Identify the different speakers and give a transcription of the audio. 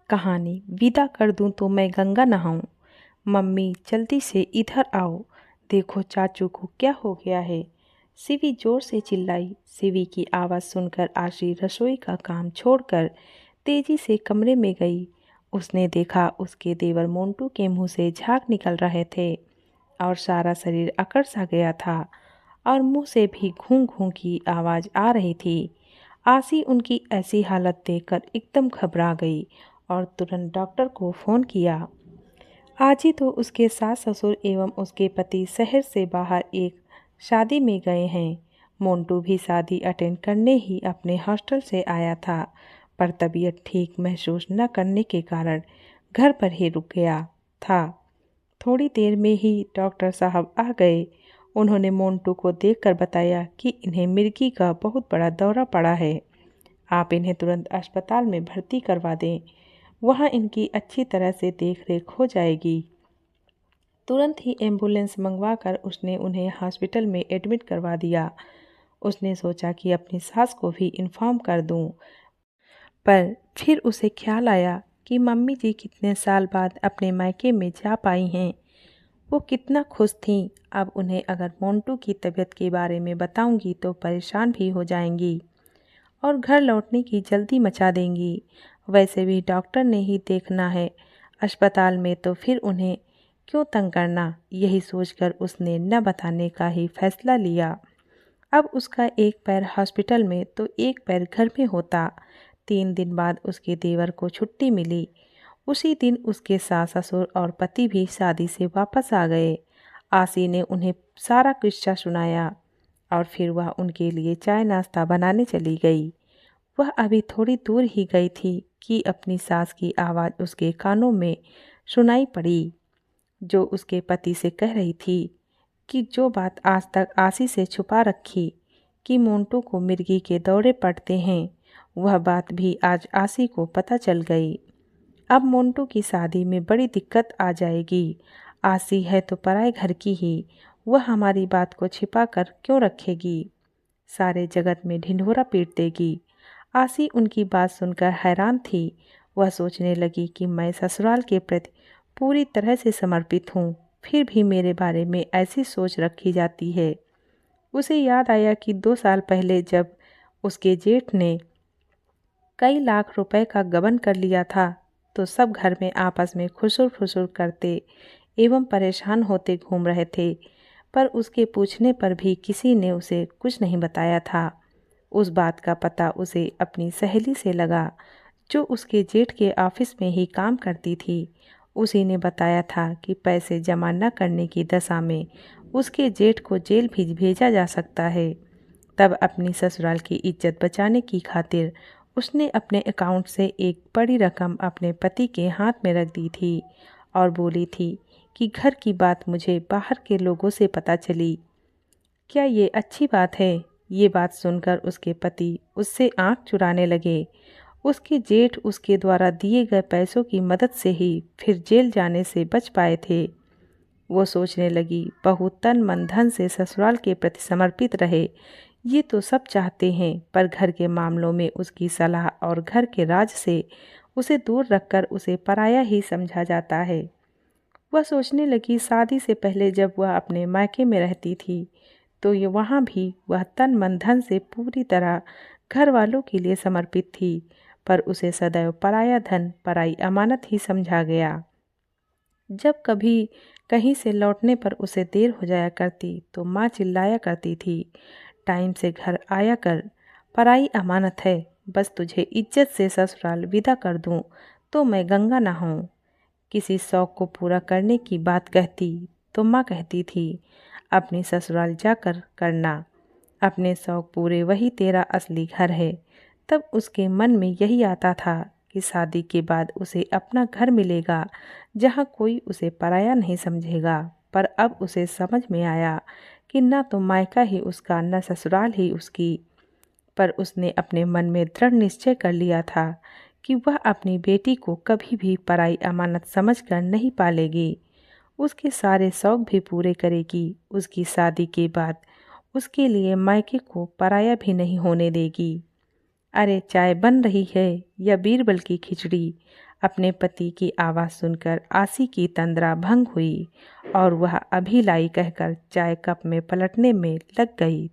Speaker 1: कहानी विदा कर दूं तो मैं गंगा नहाऊं। मम्मी जल्दी से इधर आओ, देखो चाचू को क्या हो गया है। सिवी जोर से चिल्लाई। सिवी की आवाज़ सुनकर आशी रसोई का काम छोड़कर तेजी से कमरे में गई। उसने देखा उसके देवर मोंटू के मुंह से झाग निकल रहे थे और सारा शरीर अकड़ सा गया था और मुंह से भी घूं घूं की आवाज़ आ रही थी। आसी उनकी ऐसी हालत देखकर एकदम घबरा गई और तुरंत डॉक्टर को फ़ोन किया। आज ही तो उसके सास ससुर एवं उसके पति शहर से बाहर एक शादी में गए हैं। मोंटू भी शादी अटेंड करने ही अपने हॉस्टल से आया था, पर तबीयत ठीक महसूस न करने के कारण घर पर ही रुक गया था। थोड़ी देर में ही डॉक्टर साहब आ गए। उन्होंने मोंटू को देखकर बताया कि इन्हें मिर्गी का बहुत बड़ा दौरा पड़ा है। आप इन्हें तुरंत अस्पताल में भर्ती करवा दें, वहाँ इनकी अच्छी तरह से देख रेख हो जाएगी। तुरंत ही एम्बुलेंस मंगवाकर उसने उन्हें हॉस्पिटल में एडमिट करवा दिया। उसने सोचा कि अपनी सास को भी इन्फॉर्म कर दूं, पर फिर उसे ख्याल आया कि मम्मी जी कितने साल बाद अपने मायके में जा पाई हैं। वो कितना खुश थीं। अब उन्हें अगर मोंटू की तबीयत के बारे में बताऊंगी तो परेशान भी हो जाएंगी और घर लौटने की जल्दी मचा देंगी। वैसे भी डॉक्टर ने ही देखना है अस्पताल में, तो फिर उन्हें क्यों तंग करना। यही सोचकर उसने न बताने का ही फैसला लिया। अब उसका एक पैर हॉस्पिटल में तो एक पैर घर में होता। 3 दिन बाद उसके देवर को छुट्टी मिली। उसी दिन उसके सास ससुर और पति भी शादी से वापस आ गए। आसी ने उन्हें सारा किस्सा सुनाया और फिर वह उनके लिए चाय नाश्ता बनाने चली गई। वह अभी थोड़ी दूर ही गई थी कि अपनी सास की आवाज़ उसके कानों में सुनाई पड़ी, जो उसके पति से कह रही थी कि जो बात आज तक आसी से छुपा रखी कि मोंटू को मिर्गी के दौरे पड़ते हैं, वह बात भी आज आसी को पता चल गई। अब मोंटू की शादी में बड़ी दिक्कत आ जाएगी। आसी है तो पराए घर की ही, वह हमारी बात को छिपा कर क्यों रखेगी, सारे जगत में ढिंढोरा पीट देगी। आसी उनकी बात सुनकर हैरान थी। वह सोचने लगी कि मैं ससुराल के प्रति पूरी तरह से समर्पित हूँ, फिर भी मेरे बारे में ऐसी सोच रखी जाती है। उसे याद आया कि 2 साल पहले जब उसके जेठ ने कई लाख रुपए का गबन कर लिया था, तो सब घर में आपस में खुसुर फुसुर करते एवं परेशान होते घूम रहे थे, पर उसके पूछने पर भी किसी ने उसे कुछ नहीं बताया था। उस बात का पता उसे अपनी सहेली से लगा, जो उसके जेठ के ऑफिस में ही काम करती थी। उसी ने बताया था कि पैसे जमा न करने की दशा में उसके जेठ को जेल भी भेजा जा सकता है। तब अपनी ससुराल की इज्जत बचाने की खातिर उसने अपने अकाउंट से एक बड़ी रकम अपने पति के हाथ में रख दी थी और बोली थी कि घर की बात मुझे बाहर के लोगों से पता चली। क्या ये अच्छी बात है? ये बात सुनकर उसके पति उससे आंख चुराने लगे। उसके जेठ उसके द्वारा दिए गए पैसों की मदद से ही फिर जेल जाने से बच पाए थे। वो सोचने लगी, बहू तन मन धन से ससुराल के प्रति समर्पित रहे, ये तो सब चाहते हैं, पर घर के मामलों में उसकी सलाह और घर के राज से उसे दूर रखकर उसे पराया ही समझा जाता है। वह सोचने लगी, शादी से पहले जब वह अपने मायके में रहती थी तो ये वहाँ भी वह तन मन धन से पूरी तरह घर वालों के लिए समर्पित थी, पर उसे सदैव पराया धन पराई अमानत ही समझा गया। जब कभी कहीं से लौटने पर उसे देर हो जाया करती तो माँ चिल्लाया करती थी, टाइम से घर आया कर, पराई अमानत है, बस तुझे इज्जत से ससुराल विदा कर दूं तो मैं गंगा नहाऊं। किसी शौक को पूरा करने की बात कहती तो माँ कहती थी, अपनी ससुराल जाकर करना, अपने शौक पूरे, वही तेरा असली घर है। तब उसके मन में यही आता था कि शादी के बाद उसे अपना घर मिलेगा, जहाँ कोई उसे पराया नहीं समझेगा। पर अब उसे समझ में आया कि ना तो मायका ही उसका, न ससुराल ही उसकी। पर उसने अपने मन में दृढ़ निश्चय कर लिया था कि वह अपनी बेटी को कभी भी पराई अमानत समझकर नहीं पालेगी। उसके सारे शौक भी पूरे करेगी। उसकी शादी के बाद उसके लिए मायके को पराया भी नहीं होने देगी। अरे चाय बन रही है या बीरबल की खिचड़ी। अपने पति की आवाज़ सुनकर आसी की तंद्रा भंग हुई और वह अभी लाई कहकर चाय कप में पलटने में लग गई।